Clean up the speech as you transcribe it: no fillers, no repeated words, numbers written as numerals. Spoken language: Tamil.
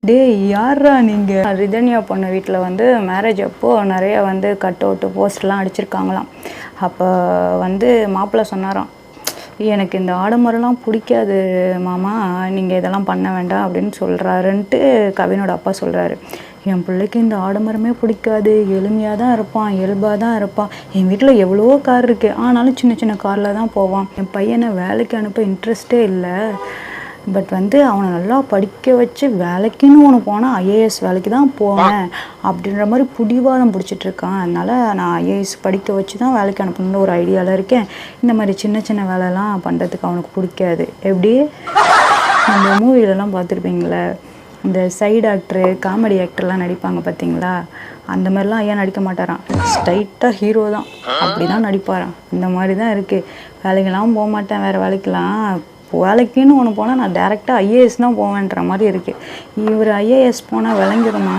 டேய் யாரா நீங்கள்? ரிதன்யா பொண்ணு வீட்டில் வந்து மேரேஜ் அப்போது நிறைய வந்து கட் அவுட்டு போஸ்ட்லாம் அடிச்சிருக்காங்களாம். அப்போ வந்து மாப்பிள்ளை சொன்னாராம், எனக்கு இந்த ஆடம்பரம்லாம் பிடிக்காது மாமா, நீங்கள் இதெல்லாம் பண்ண வேண்டாம் அப்படின்னு சொல்கிறாருன்ட்டு கவினோட அப்பா சொல்கிறாரு. என் பிள்ளைக்கு இந்த ஆடம்பரமே பிடிக்காது, எளிமையாக தான் இருப்பான், இயல்பாக தான் இருப்பான். என் வீட்டில் எவ்வளோ கார் இருக்குது, ஆனாலும் சின்ன சின்ன காரில் தான் போவான். என் பையனை வேலைக்கு அனுப்ப இன்ட்ரெஸ்ட்டே இல்லை. பட் வந்து அவனை நல்லா படிக்க வச்சு வேலைக்குன்னு ஒன்று போனால் ஐஏஎஸ் வேலைக்கு தான் போவேன் அப்படின்ற மாதிரி பிடிவாதம் பிடிச்சிட்ருக்கான். அதனால் நான் ஐஏஎஸ் படிக்க வச்சு தான் வேலைக்கு அனுப்பணும்னு ஒரு ஐடியாவில் இருக்கேன். இந்த மாதிரி சின்ன சின்ன வேலைலாம் பண்ணுறதுக்கு அவனுக்கு பிடிக்காது. எப்படி நம்ம மூவிலலாம் பார்த்துருப்பீங்களே, இந்த சைடு ஆக்டரு காமெடி ஆக்டர்லாம் நடிப்பாங்க பார்த்தீங்களா, அந்த மாதிரிலாம் ஐயா நடிக்க மாட்டாரான். ஸ்ட்ரைட்டாக ஹீரோ தான், அப்படி தான் நடிப்பாரான். இந்த மாதிரி தான் இருக்குது. வேலைக்கெல்லாம் போக மாட்டேன், வேறு வேலைக்கெல்லாம் வேலைக்குன்னு ஒன்று போனால் நான் டேரெக்டாக ஐஏஎஸ் தான் போவேன்ற மாதிரி இருக்குது. இவர் ஐஏஎஸ் போனால் விளங்கிடுமா?